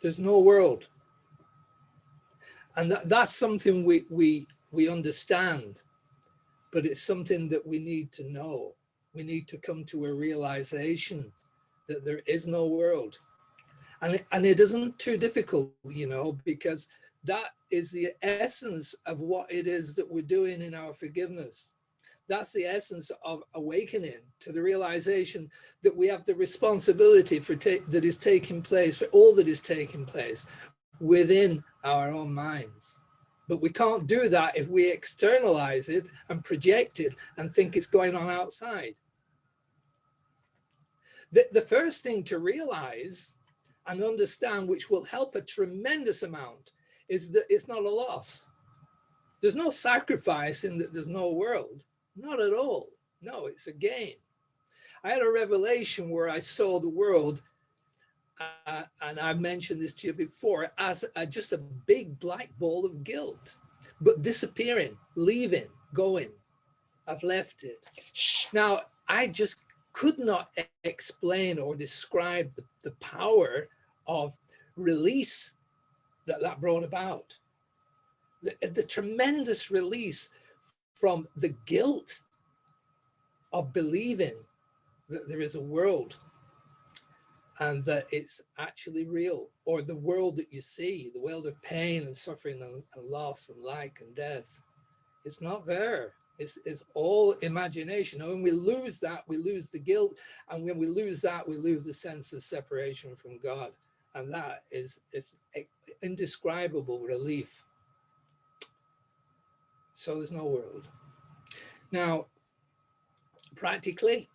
There's no world. And that's something we understand, but it's something that we need to know. We need to come to a realization that there is no world. And it isn't too difficult, because that is the essence of what it is that we're doing in our forgiveness. That's the essence of awakening to the realization that we have the responsibility for that is taking place, for all that is taking place within our own minds. But we can't do that if we externalize it and project it and think it's going on outside. The first thing to realize and understand, which will help a tremendous amount, is that it's not a loss. There's no sacrifice in that there's no world. Not at all. No, it's a gain. I had a revelation where I saw the world, and I mentioned this to you before, as just a big black ball of guilt, but disappearing, leaving, going. I've left it. Now, I just could not explain or describe the power of release that brought about. The tremendous release from the guilt of believing that there is a world and that it's actually real, or the world that you see, the world of pain and suffering and loss and lack and death. It's not there. It's all imagination. And when we lose that, we lose the guilt. And when we lose that, we lose the sense of separation from God. And that is indescribable relief. So there's no world. Now, practically,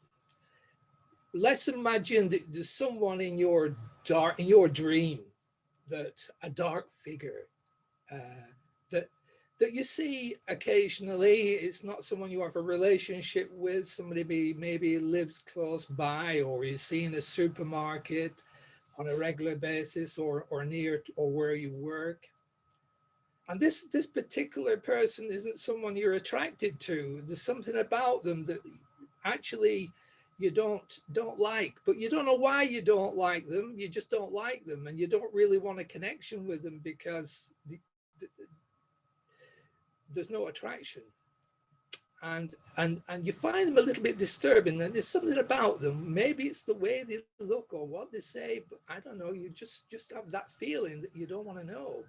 let's imagine that there's someone in your dream, that a dark figure that you see occasionally. It's not someone you have a relationship with. Somebody maybe lives close by, or you see in a supermarket on a regular basis, or near or where you work. And this particular person isn't someone you're attracted to. There's something about them that actually you don't like, but you don't know why you don't like them. You just don't like them, and you don't really want a connection with them because there's no attraction. And you find them a little bit disturbing, and there's something about them. Maybe it's the way they look or what they say, but I don't know. You just have that feeling that you don't want to know.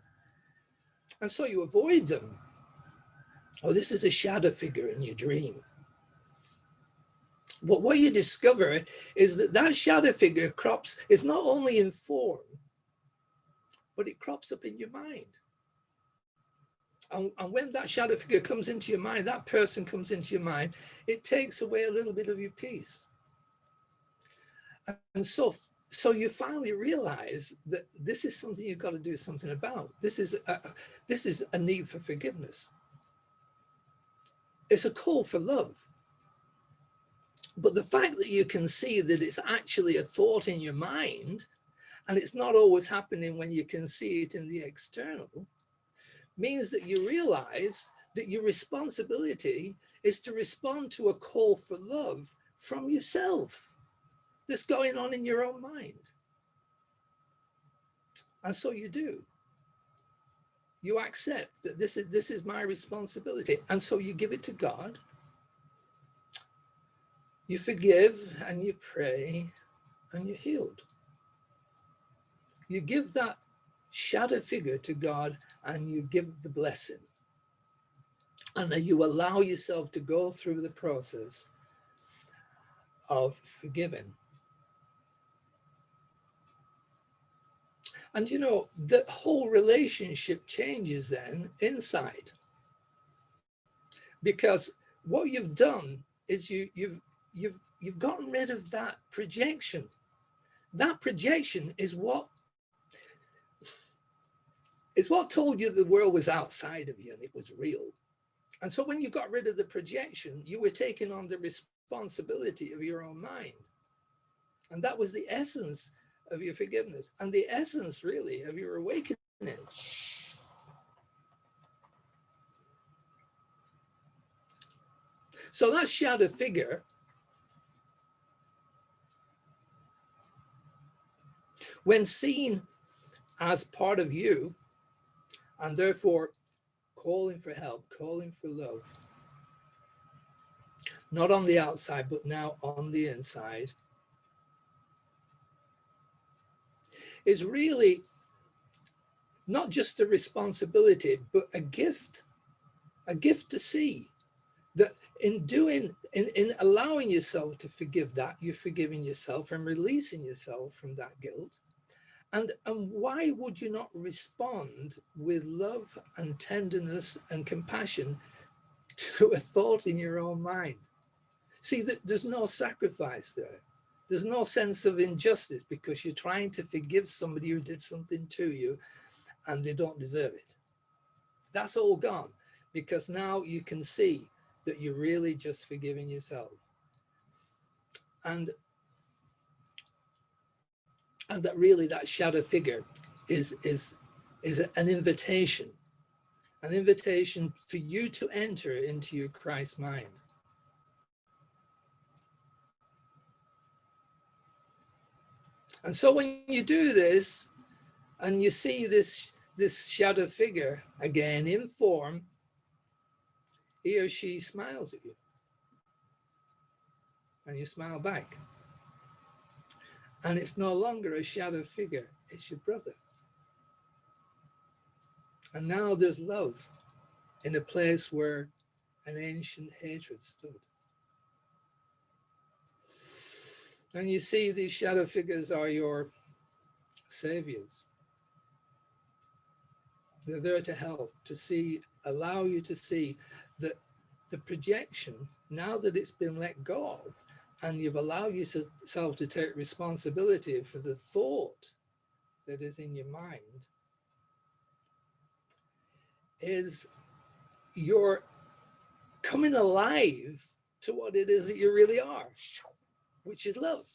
And so you avoid them. Oh, this is a shadow figure in your dream. But what you discover is that shadow figure is not only in form, but it crops up in your mind. And when that shadow figure comes into your mind, that person comes into your mind, it takes away a little bit of your peace. And so you finally realize that this is something you've got to do something about. This is a need for forgiveness. It's a call for love. But the fact that you can see that it's actually a thought in your mind, and it's not always happening when you can see it in the external, means that you realize that your responsibility is to respond to a call for love from yourself that's going on in your own mind. And so you do. You accept that this is my responsibility. And so you give it to God. You forgive and you pray and you're healed. You give that shadow figure to God and you give the blessing. And then you allow yourself to go through the process of forgiving. And the whole relationship changes then inside. Because what you've done is you've gotten rid of that projection. That projection is what told you the world was outside of you and it was real. And so when you got rid of the projection, you were taking on the responsibility of your own mind. And that was the essence of your forgiveness and the essence really of your awakening. So that shadow figure, when seen as part of you, and therefore calling for help, calling for love, not on the outside, but now on the inside, is really not just a responsibility, but a gift to see that in allowing yourself to forgive that, you're forgiving yourself and releasing yourself from that guilt. And why would you not respond with love and tenderness and compassion to a thought in your own mind? See, there's no sacrifice there. There's no sense of injustice because you're trying to forgive somebody who did something to you and they don't deserve it. That's all gone, because now you can see that you're really just forgiving yourself. And that really that shadow figure is an invitation for you to enter into your Christ mind. And so when you do this and you see this shadow figure again in form, he or she smiles at you and you smile back. And it's no longer a shadow figure, it's your brother. And now there's love in a place where an ancient hatred stood. And you see these shadow figures are your saviors. They're there to help, to see, allow you to see that the projection, now that it's been let go of, and you've allowed yourself to take responsibility for the thought that is in your mind, is you're coming alive to what it is that you really are, which is love.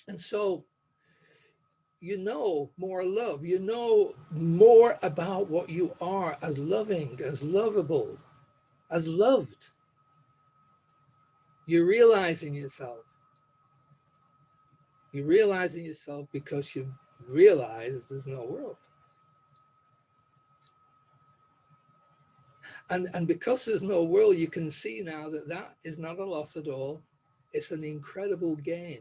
And so you know more love, you know more about what you are as loving, as lovable, as loved. You're realizing yourself. You're realizing yourself because you realize there's no world. And because there's no world, you can see now that that is not a loss at all. It's an incredible gain.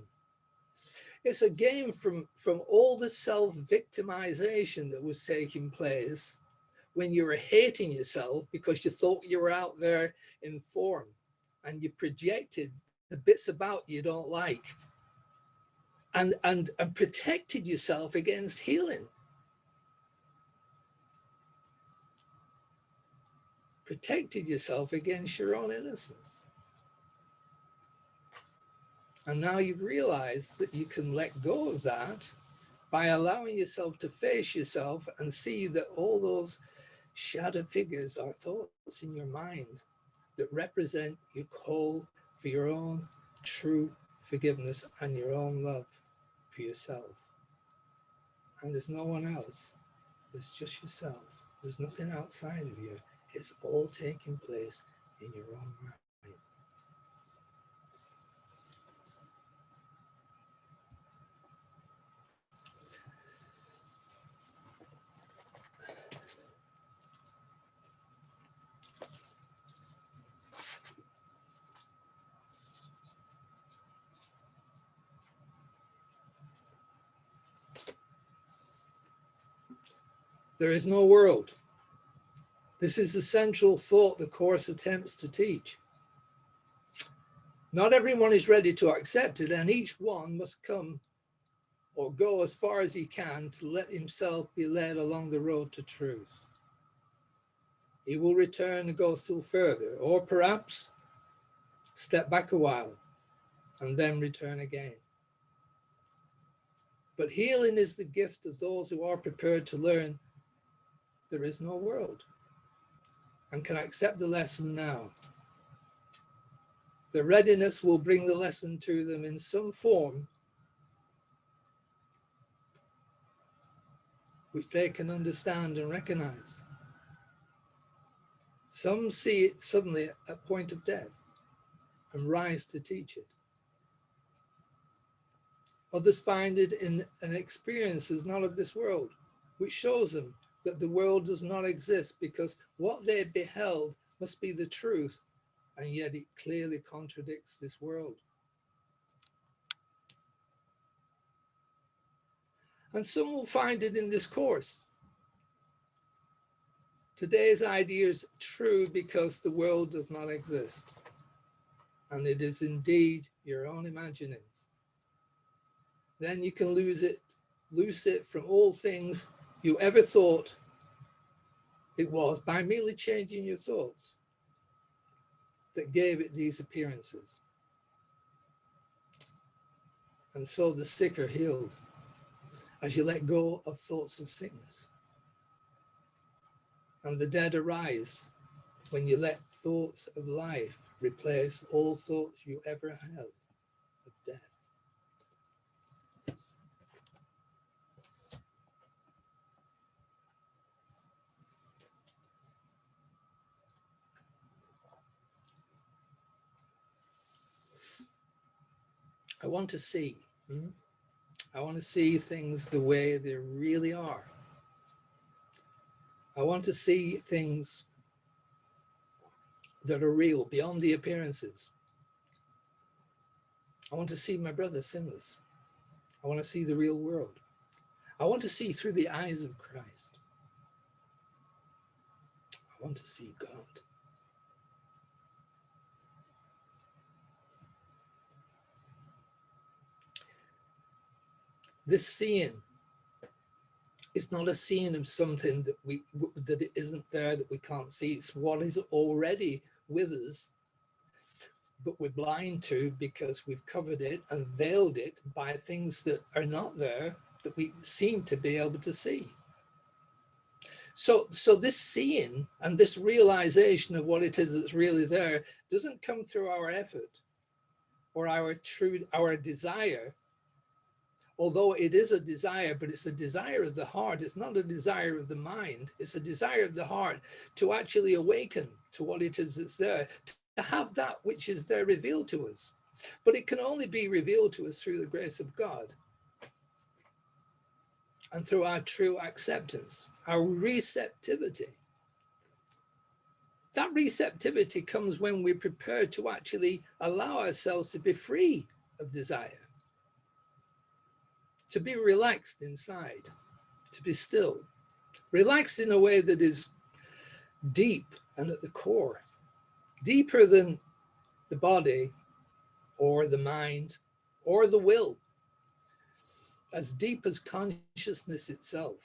It's a gain from all the self-victimization that was taking place when you were hating yourself because you thought you were out there in form and you projected the bits about you don't like and protected yourself against healing. Protected yourself against your own innocence. And now you've realized that you can let go of that by allowing yourself to face yourself and see that all those shadow figures are thoughts in your mind that represent your call for your own true forgiveness and your own love for yourself. And there's no one else. It's just yourself. There's nothing outside of you. It's all taking place in your own mind. There is no world. This is the central thought the Course attempts to teach. Not everyone is ready to accept it, and each one must come or go as far as he can to let himself be led along the road to truth. He will return and go still further, or perhaps step back a while and then return again. But healing is the gift of those who are prepared to learn there is no world and can accept the lesson now. The readiness will bring the lesson to them in some form which they can understand and recognize. Some see it suddenly at point of death and rise to teach it. Others find it in an experience as not of this world, which shows them that the world does not exist because what they beheld must be the truth, and yet it clearly contradicts this world. And some will find it in this course. Today's idea is true because the world does not exist, and it is indeed your own imaginings. Then you can lose it from all things you ever thought it was by merely changing your thoughts that gave it these appearances. And so the sick are healed as you let go of thoughts of sickness. And the dead arise when you let thoughts of life replace all thoughts you ever held of death. I want to see. I want to see things the way they really are. I want to see things that are real beyond the appearances. I want to see my brother sinless. I want to see the real world. I want to see through the eyes of Christ. I want to see God. This seeing is not a seeing of something that it isn't there, that we can't see. It's what is already with us, but we're blind to because we've covered it and veiled it by things that are not there that we seem to be able to see. So this seeing and this realization of what it is that's really there doesn't come through our effort or our desire. Although it is a desire, but it's a desire of the heart. It's not a desire of the mind. It's a desire of the heart to actually awaken to what it is that's there, to have that which is there revealed to us. But it can only be revealed to us through the grace of God and through our true acceptance, our receptivity. That receptivity comes when we're prepared to actually allow ourselves to be free of desire, to be relaxed inside, to be still, relaxed in a way that is deep and at the core, deeper than the body or the mind or the will, as deep as consciousness itself.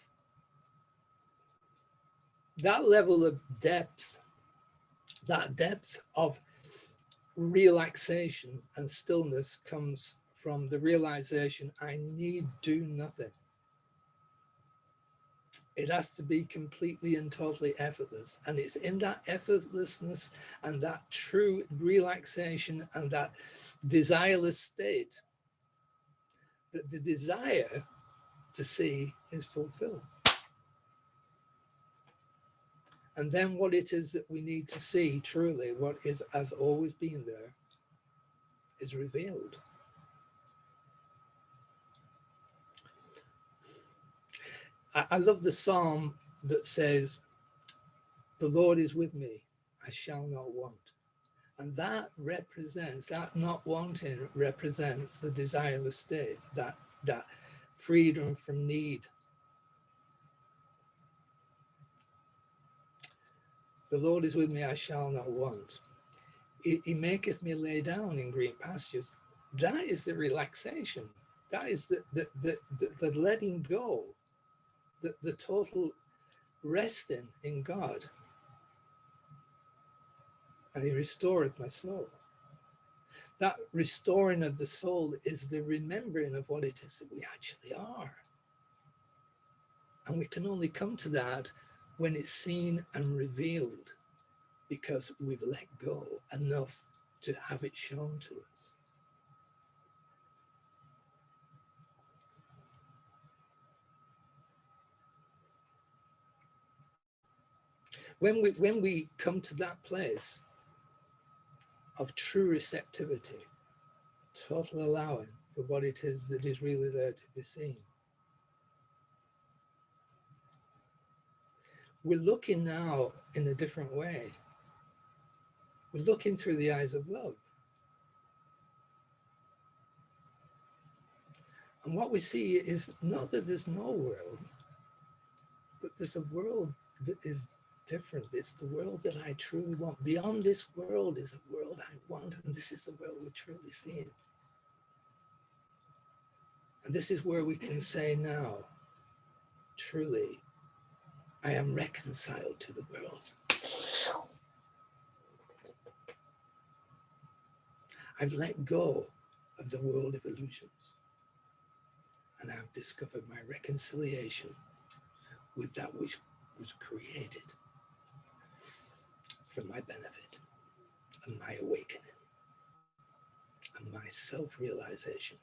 That level of depth, that depth of relaxation and stillness comes from the realization I need do nothing. It has to be completely and totally effortless. And it's in that effortlessness and that true relaxation and that desireless state that the desire to see is fulfilled. And then what it is that we need to see truly, what is has always been there, is revealed. I love the psalm that says, the Lord is with me, I shall not want. And that represents, that not wanting represents the desireless state, that freedom from need. The Lord is with me, I shall not want. He maketh me lay down in green pastures. That is the relaxation. That is the letting go, the total resting in God. And he restoreth my soul. That restoring of the soul is the remembering of what it is that we actually are. And we can only come to that when it's seen and revealed, because we've let go enough to have it shown to us. When we come to that place of true receptivity, total allowing for what it is that is really there to be seen. We're looking now in a different way. We're looking through the eyes of love. And what we see is not that there's no world, but there's a world that is different. It's the world that I truly want. Beyond this world is a world I want, and this is the world we're truly seeing. And this is where we can say now, truly, I am reconciled to the world. I've let go of the world of illusions, and I've discovered my reconciliation with that which was created for my benefit and my awakening and my self-realization.